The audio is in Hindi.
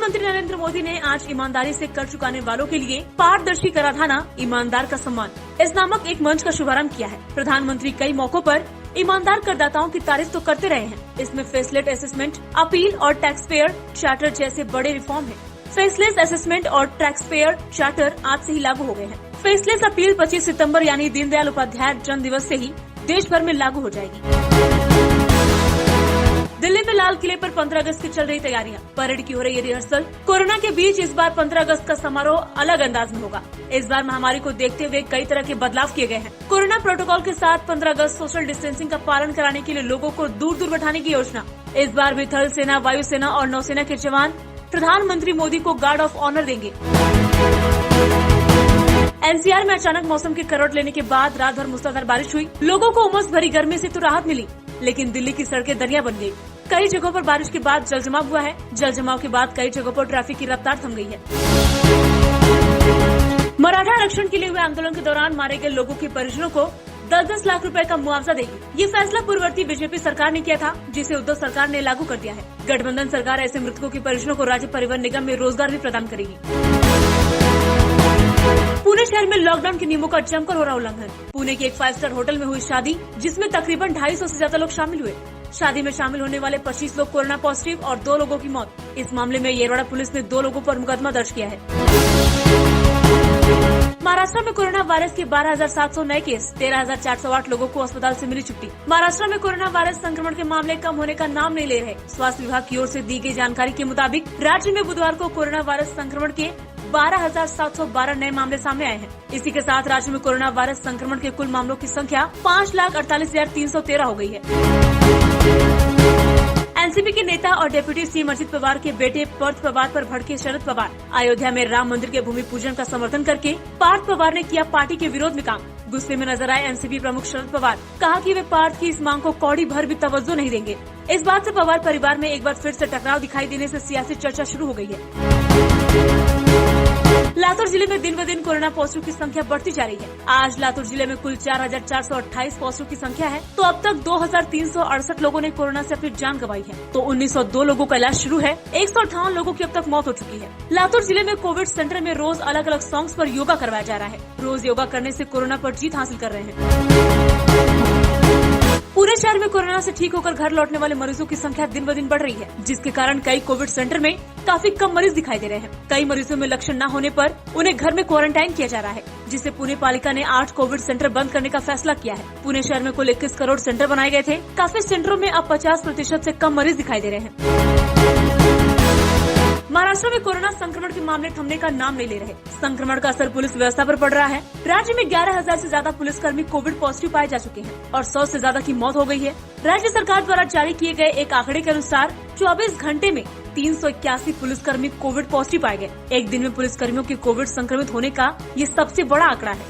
प्रधानमंत्री नरेंद्र मोदी ने आज ईमानदारी से कर चुकाने वालों के लिए पारदर्शी कराधाना ईमानदार का सम्मान इस नामक एक मंच का शुभारंभ किया है। प्रधानमंत्री कई मौकों पर ईमानदार करदाताओं की तारीफ तो करते रहे हैं। इसमें फेसलेस असेसमेंट, अपील और टैक्स पेयर चार्टर जैसे बड़े रिफॉर्म हैं। फेसलेस असेसमेंट और टैक्स पेयर चार्टर आज से ही लागू हो गए हैं। फेसलेस अपील 25 सितंबर यानी दीनदयाल उपाध्याय जन्म दिवस से ही देश भर में लागू हो जाएगी। दिल्ली में लाल किले पर 15 अगस्त की चल रही तैयारियां, परेड की हो रही है रिहर्सल। कोरोना के बीच इस बार 15 अगस्त का समारोह अलग अंदाज में होगा। इस बार महामारी को देखते हुए कई तरह के बदलाव किए गए हैं। कोरोना प्रोटोकॉल के साथ 15 अगस्त सोशल डिस्टेंसिंग का पालन कराने के लिए लोगों को दूर दूर बैठाने की योजना। इस बार भी थल सेना, वायुसेना और नौसेना के जवान प्रधानमंत्री मोदी को गार्ड ऑफ ऑनर देंगे। एनसीआर में अचानक मौसम के करवट लेने के बाद रात भर मूसलाधार बारिश हुई। लोगों को उमस भरी गर्मी से तो राहत मिली, लेकिन दिल्ली की सड़कें दरिया बन गई। कई जगहों पर बारिश के बाद जल जमाव हुआ है। जल जमाव के बाद कई जगहों पर ट्रैफिक की रफ्तार थम गई है। मराठा आरक्षण के लिए हुए आंदोलन के दौरान मारे गए लोगों के परिजनों को 10-10 लाख रुपए का मुआवजा देगी। ये फैसला पूर्ववर्ती बीजेपी सरकार ने किया था, जिसे उद्धव सरकार ने लागू कर दिया है। गठबंधन सरकार ऐसे मृतकों के परिजनों को राज्य परिवहन निगम में रोजगार भी प्रदान करेगी। पुणे शहर में लॉकडाउन के नियमों का जमकर हो रहा उल्लंघन। पुणे के एक 5 स्टार होटल में हुई शादी, जिसमें तकरीबन 250 से ज्यादा लोग शामिल हुए। शादी में शामिल होने वाले 25 लोग कोरोना पॉजिटिव और 2 लोगों की मौत। इस मामले में येरवाड़ा पुलिस ने 2 लोगों पर मुकदमा दर्ज किया है। महाराष्ट्र में कोरोना वायरस के 12,700 नए केस, 13,408 लोगों को अस्पताल से मिली छुट्टी। महाराष्ट्र में कोरोना वायरस संक्रमण के मामले कम होने का नाम नहीं ले रहे। स्वास्थ्य विभाग की ओर से दी गई जानकारी के मुताबिक राज्य में बुधवार को कोरोना वायरस संक्रमण के 12,712 नए मामले सामने आए हैं। इसी के साथ राज्य में कोरोना वायरस संक्रमण के कुल मामलों की संख्या 5,48,313 हो गई है। एनसीपी के नेता और डिप्टी सीएम अजित पवार के बेटे पार्थ पवार पर भड़के शरद पवार। अयोध्या में राम मंदिर के भूमि पूजन का समर्थन करके पार्थ पवार ने किया पार्टी के विरोध में काम। गुस्से में नजर आए एनसीपी प्रमुख शरद पवार। कहा कि वे पार्थ की इस मांग को कौड़ी भर भी तवज्जो नहीं देंगे। इस बात से पवार परिवार में एक बार फिर से टकराव दिखाई देने से सियासी चर्चा शुरू हो गई है। लातूर जिले में दिन ब दिन कोरोना पॉजिटिव की संख्या बढ़ती जा रही है। आज लातूर जिले में कुल 4,428 पॉजिटिव की संख्या है, तो अब तक 2,368 लोगों ने कोरोना से अपनी जान गंवाई है, तो 1902 लोगों का इलाज शुरू है। 158 लोगों की अब तक मौत हो चुकी है। लातूर जिले में कोविड सेंटर में रोज अलग अलग सॉन्ग्स पर योगा करवाया जा रहा है। रोज योगा करने से कोरोना पर जीत हासिल कर रहे हैं। पूरे शहर में कोरोना से ठीक होकर घर लौटने वाले मरीजों की संख्या दिन ब दिन बढ़ रही है, जिसके कारण कई कोविड सेंटर में काफी कम मरीज दिखाई दे रहे हैं। कई मरीजों में लक्षण न होने पर उन्हें घर में क्वारंटाइन किया जा रहा है, जिससे पुणे पालिका ने 8 कोविड सेंटर बंद करने का फैसला किया है। पुणे शहर में कुल 21 करोड़ सेंटर बनाए गए थे। काफी सेंटरों में अब 50% से कम मरीज दिखाई दे रहे हैं। महाराष्ट्र में कोरोना संक्रमण के मामले थमने का नाम नहीं ले रहे। संक्रमण का असर पुलिस व्यवस्था पर पड़ रहा है। राज्य में 11,000 से ज्यादा पुलिसकर्मी कोविड पॉजिटिव पाए जा चुके हैं और 100 से ज्यादा की मौत हो गई है। राज्य सरकार द्वारा जारी किए गए एक आंकड़े के अनुसार 24 घंटे में 381 पुलिसकर्मी कोविड पॉजिटिव पाए गए। एक दिन में पुलिसकर्मियों के कोविड संक्रमित होने का ये सबसे बड़ा आंकड़ा है।